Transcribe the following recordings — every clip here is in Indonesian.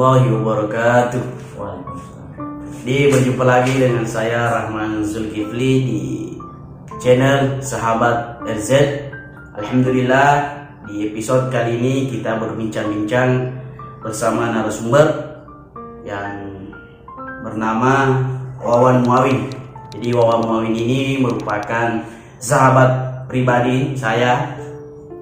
warahmatullahi wabarakatuh. Di berjumpa lagi dengan saya Rahman Zulkifli di channel Sahabat RZ. Alhamdulillah, di episode kali ini kita berbincang-bincang bersama narasumber yang bernama Wawan Muawin. Jadi Wawan Muawin ini merupakan sahabat pribadi saya.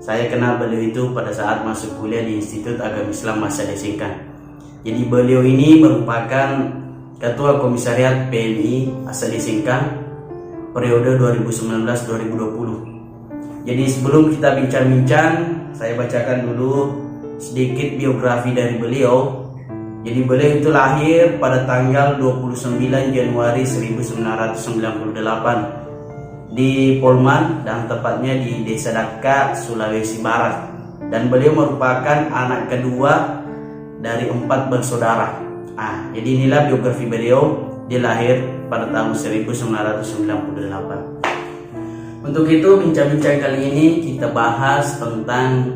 Saya kenal beliau itu pada saat masuk kuliah di Institut Agama Islam Masjid Singkang. Jadi beliau ini merupakan Ketua Komisariat PMI Asadi Singkang periode 2019-2020. Jadi sebelum kita bincang-bincang, saya bacakan dulu sedikit biografi dari beliau. Jadi beliau itu lahir pada tanggal 29 Januari 1998 di Polman, dan tepatnya di Desa Daka, Sulawesi Barat. Dan beliau merupakan anak kedua dari 4 bersaudara. Jadi inilah biografi beliau. Dia lahir pada tahun 1998. Untuk itu bincang-bincang kali ini kita bahas tentang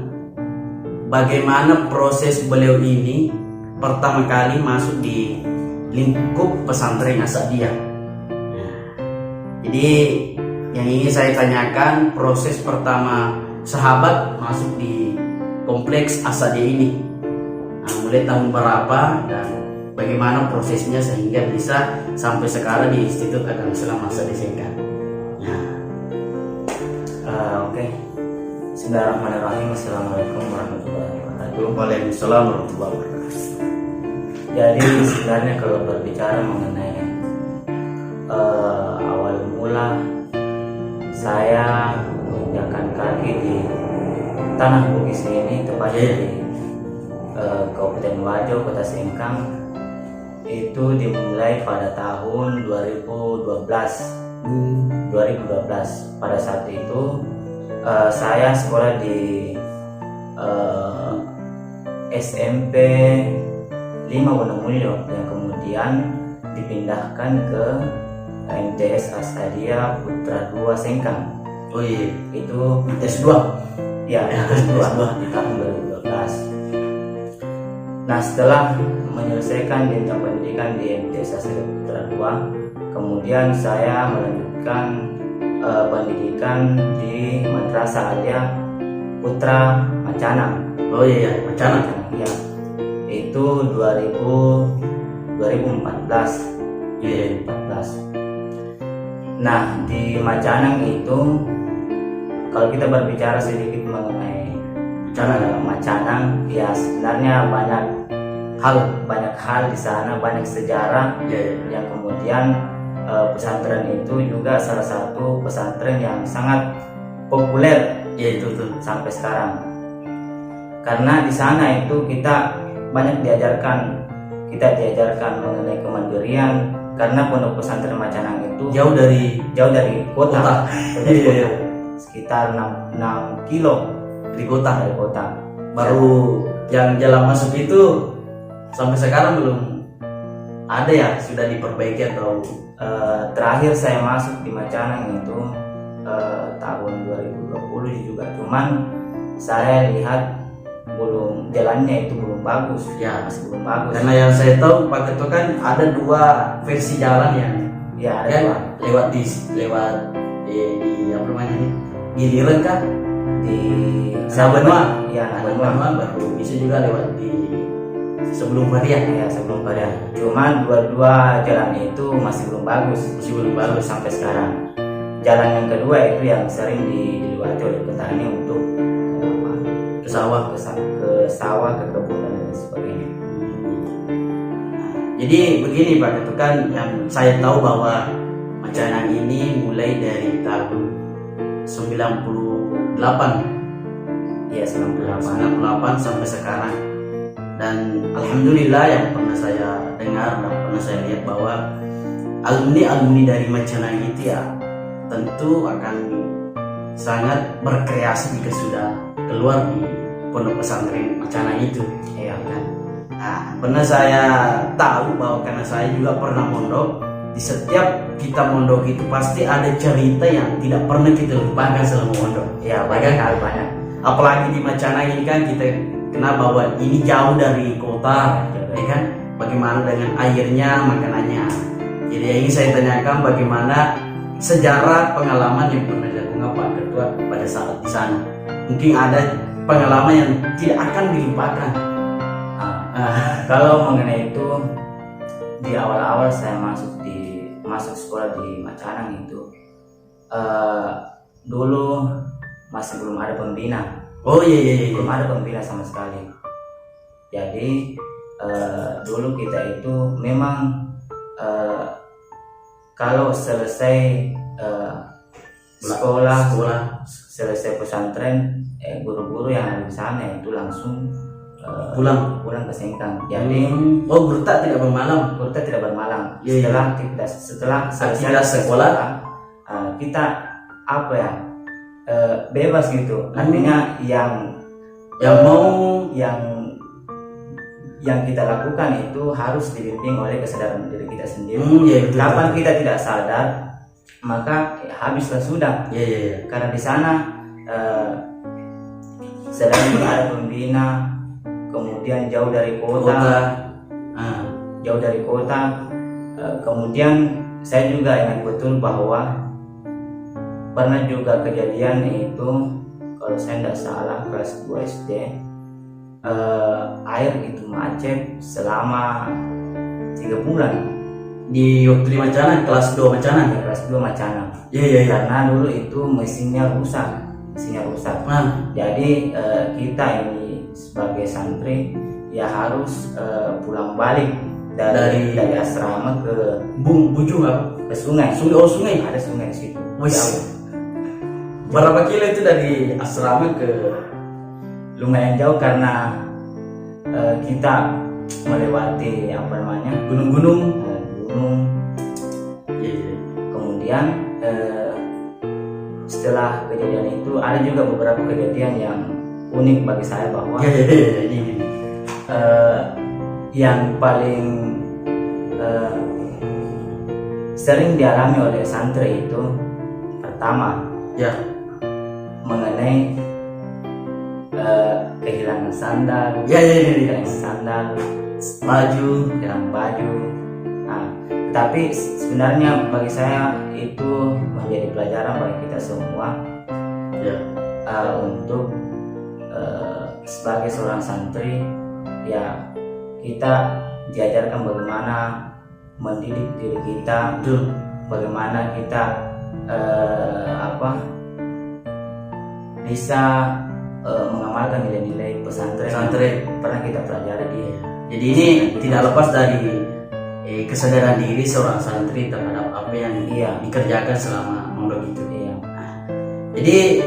bagaimana proses beliau ini pertama kali masuk di lingkup pesantren Asadiah. Jadi yang ini saya tanyakan, proses pertama sahabat masuk di kompleks Asadiah ini, mulai tahun berapa dan bagaimana prosesnya sehingga bisa sampai sekarang di Institut Agama Islam Masjid Singkang. Oke. Bismillahirrahmanirrahim. Assalamualaikum warahmatullahi wabarakatuh. Waalaikumsalam warahmatullahi wabarakatuh. Jadi sebenarnya kalau berbicara mengenai awal mula saya menginjakan kaki di tanah Bugis ini, tepatnya di Kabupaten Wajo, Kota Singkang, itu dimulai pada tahun 2012. Pada saat itu saya sekolah di SMP 5 Wonomulyo yang kemudian dipindahkan ke MTS Asadiah Putra 2 Singkang. Oh iya, itu S2. Ya, S2 di tahun 2012. Nah, setelah menyelesaikan jenjang pendidikan di MTS Asadiah Putra 2, kemudian saya melanjutkan pendidikan di Madrasah Alia Putra Macanang. Oh iya, Macanang. Ya, itu 2014. Iya. 2014. Nah, di Macanang itu kalau kita berbicara sedikit mengenai Macanang, ya sebenarnya banyak hal di sana, banyak sejarah yang kemudian pesantren itu juga salah satu pesantren yang sangat populer, Itu sampai sekarang. Karena di sana itu kita banyak diajarkan mengenai kemandirian, karena pondok pesantren Macanang itu jauh dari kota. Sekitar 6 kilo dari kota. Baru yang jalan masuk itu sampai sekarang belum ada ya, sudah diperbaiki atau terakhir saya masuk di Macanang itu tahun 2020 juga, cuman saya lihat jalannya itu belum bagus, masih belum bagus. Karena yang saya tahu Pak Ketua kan ada 2 versi jalan ada kan, lewat di apa namanya ini, Giliran kan, di Sabenua, Sabenua, baru bisa juga lewat di sebelum Varian. Sebelum Varian. Cuman dua jalan itu masih belum bagus sampai sekarang. Jalan yang kedua itu yang sering dilewati oleh petani untuk ke sawah, ke kebun dan sebagainya. Jadi begini Pak Ketua, kan yang saya tahu bahwa Macanang ini mulai dari tahun 98. Iya, 98 sampai sekarang. Dan alhamdulillah yang pernah saya dengar dan pernah saya lihat bahwa alumni dari Macanang itu ya tentu akan sangat berkreasi jika sudah keluar di pondok pesantren Macanang itu, ya kan. Pernah saya tahu bahwa karena saya juga pernah mondok, di setiap kita mondok itu pasti ada cerita yang tidak pernah kita lupakan selama mondok. Banyak. Apalagi di Macanang ini kan kita kenal bahwa ini jauh dari kota, ya kan? Bagaimana dengan airnya, makanannya. Jadi yang ingin saya tanyakan bagaimana sejarah pengalaman yang pernah dilakukan Pak Ketua pada saat di sana. Mungkin ada pengalaman yang tidak akan dilupakan. Kalau mengenai itu, di awal-awal saya masuk sekolah di Macanang itu, dulu masih belum ada pembina. Oh iya. Belum ada pembina sama sekali. Jadi dulu kita itu memang kalau selesai sekolah, selesai pesantren, guru-guru yang ada di sana itu langsung pulang ke Sengkang. Jadi Berta tidak bermalam. Setelah selesai sekolah, kita bebas gitu. Artinya yang kita lakukan itu harus dibimbing oleh kesadaran diri kita sendiri. Kapan kita tidak sadar, maka habislah sudah. Karena di sana sedang ada pembina, kemudian jauh dari kota. Kemudian saya juga ingat betul bahwa pernah juga kejadian itu, kalau saya tidak salah kelas 2 SD, air itu macet selama 3 bulan Di waktu di Macanang, kelas 2 Macanang. kelas 2 Macanang. Karena dulu itu mesinnya rusak. Jadi kita ini sebagai santri ya harus pulang balik dari asrama ke Bujung apa? ke sungai. Sungai. Ada sungai di situ. Berapa kilo itu dari asrama ke? Lumayan jauh karena kita melewati Gunung-gunung. Kemudian setelah kejadian itu ada juga beberapa kejadian yang unik bagi saya, bahwa yang paling sering dialami oleh santri itu pertama mengenai kehilangan sandal, hilang baju. Tapi sebenarnya bagi saya itu menjadi pelajaran bagi kita semua, untuk sebagai seorang santri ya kita diajarkan bagaimana mendidik diri kita, bagaimana kita bisa mengamalkan nilai-nilai pesantren pernah kita pelajari di. Jadi ini tidak lepas dari kesadaran diri seorang santri terhadap apa yang dikerjakan selama mondok itu. Jadi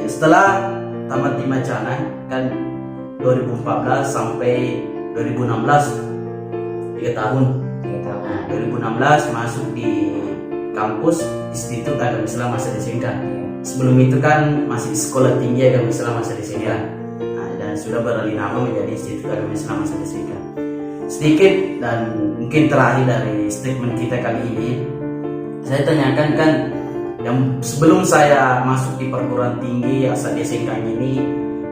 setelah tamat di Macanang kan 2014 sampai 2016 3 tahun. 2016 masuk di kampus Institut Agama Islam Masa Desemka. Sebelum itu kan masih di Sekolah Tinggi Agama Islam Masa Desemka. Dan sudah beralih nama menjadi Institut Agama Islam Masa Desemka. Sedikit dan mungkin terakhir dari statement kita kali ini, saya tanyakan kan, yang sebelum saya masuk di perguruan tinggi Asa Desemka ini,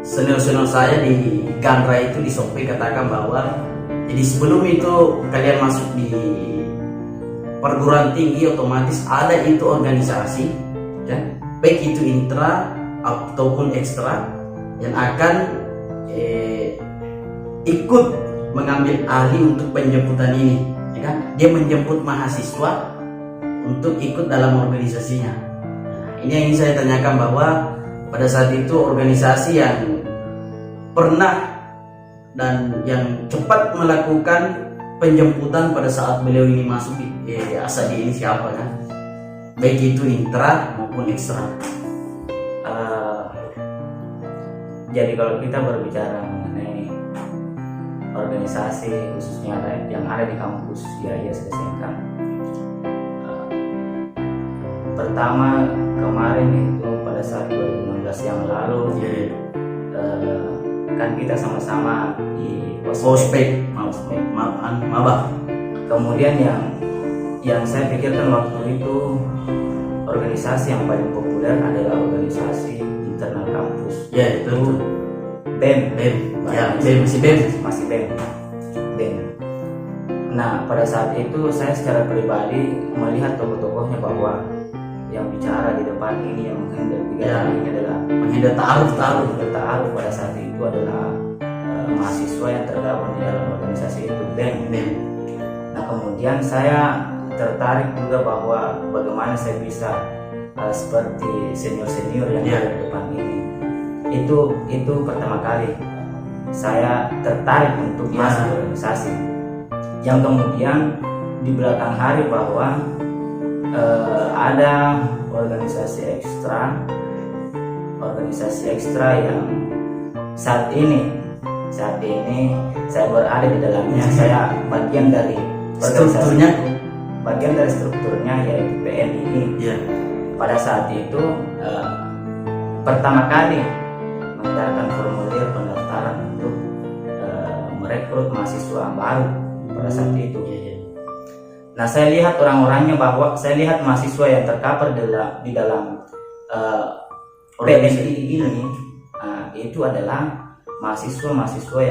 senior-senior saya di Gandra itu di Sope katakan bahwa jadi sebelum itu kalian masuk di perguruan tinggi otomatis ada itu organisasi, kan? Baik itu intra ataupun ekstra yang akan ikut mengambil alih untuk penjemputan ini, ya kan? Dia menjemput mahasiswa untuk ikut dalam organisasinya. Ini yang ingin saya tanyakan, bahwa pada saat itu organisasi yang pernah dan yang cepat melakukan penjemputan pada saat beliau ini masuk di Asadi ini siapa kan? Baik itu intra maupun ekstra. Jadi kalau kita berbicara mengenai organisasi khususnya yang ada di kampus IAIS Desemka, pertama kemarin itu pada saat 2016 yang lalu, kan kita sama-sama di Ospek, mabah. Kemudian yang saya pikirkan waktu itu, organisasi yang paling populer adalah organisasi internal kampus. Itu BEM. masih BEM. BEM. Nah, pada saat itu saya secara pribadi melihat tokoh-tokohnya bahwa yang bicara di depan ini, yang menghindar kegiatan ini adalah menghindar ta'aruf. Ta'aruf pada saat itu adalah mahasiswa yang tergabung di dalam organisasi itu, BEM. Nah, kemudian saya tertarik juga bahwa bagaimana saya bisa seperti senior-senior yang ada di depan ini. Itu pertama kali saya tertarik untuk masuk organisasi. Yang kemudian di belakang hari bahwa ada organisasi ekstra yang saat ini saya berada di dalamnya. Saya bagian dari strukturnya yaitu PNI. Pada saat itu pertama kali mendaftarkan formulir pendaftaran untuk merekrut mahasiswa baru pada saat itu. Nah, saya lihat orang-orangnya, bahwa saya lihat mahasiswa yang tercover di dalam PNI ini, itu adalah mahasiswa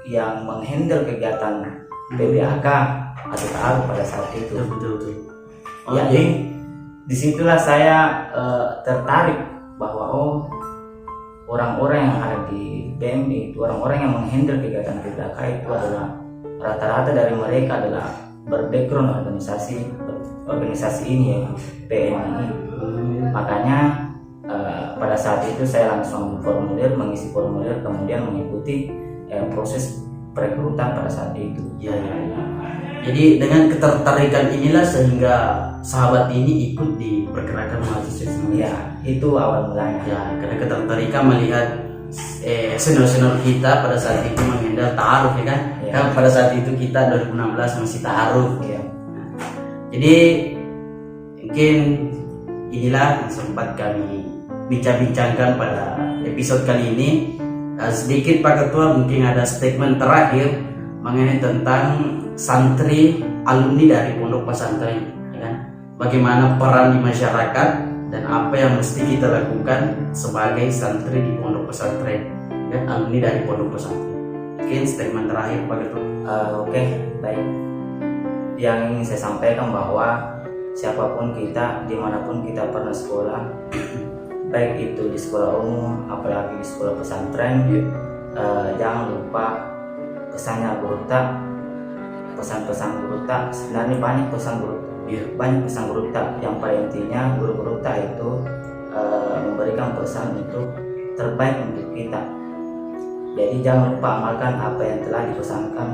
yang menghandle kegiatan PBAK atau ta'aruf pada saat itu. Betul. Jadi disitulah saya tertarik bahwa orang-orang yang ada di BMI itu, orang-orang yang menghandle kegiatan PBAK itu adalah rata-rata dari mereka adalah berbackground organisasi ini ya, PNI. Makanya pada saat itu saya langsung mengisi formulir, kemudian mengikuti proses perekrutan pada saat itu. Jadi dengan ketertarikan inilah sehingga sahabat ini ikut di pergerakan mahasiswa. Itu awal mulanya. Karena ketertarikan melihat senior-senior kita pada saat itu menghindar ta'aruf, ya kan? Kan pada saat itu kita 2016 masih ta'aruf. Jadi mungkin inilah yang sempat kami bincang-bincangkan pada episode kali ini. Sedikit Pak Ketua, mungkin ada statement terakhir mengenai tentang santri alumni dari pondok pesantren, ya kan? Bagaimana peran di masyarakat dan apa yang mesti kita lakukan sebagai santri di pondok pesantren dan alumni dari pondok pesantren. Mungkin statement terakhir Pak Ketua. Oke, baik. Yang ingin saya sampaikan bahwa siapapun kita, dimanapun kita pernah sekolah, baik itu di sekolah umum, apalagi di sekolah pesantren, jangan lupa pesannya guru tak, pesan-pesan guru tak. Sebenarnya banyak pesan guru tak. Yang pada intinya guru tak itu memberikan pesan untuk terbaik untuk kita. Jadi jangan lupa amalkan apa yang telah dipesankan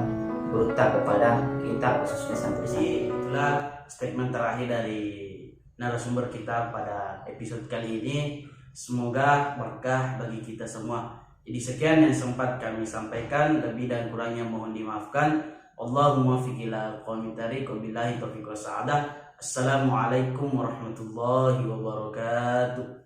guru tak kepada kita, khususnya santri-santri. Itulah statement terakhir dari narasumber kita pada episode kali ini. Semoga berkah bagi kita semua. Jadi sekian yang sempat kami sampaikan, lebih dan kurangnya mohon dimaafkan. Allahumma fiqila qawmitari qabilahi taufiq wa sa'adah. Assalamualaikum warahmatullahi wabarakatuh.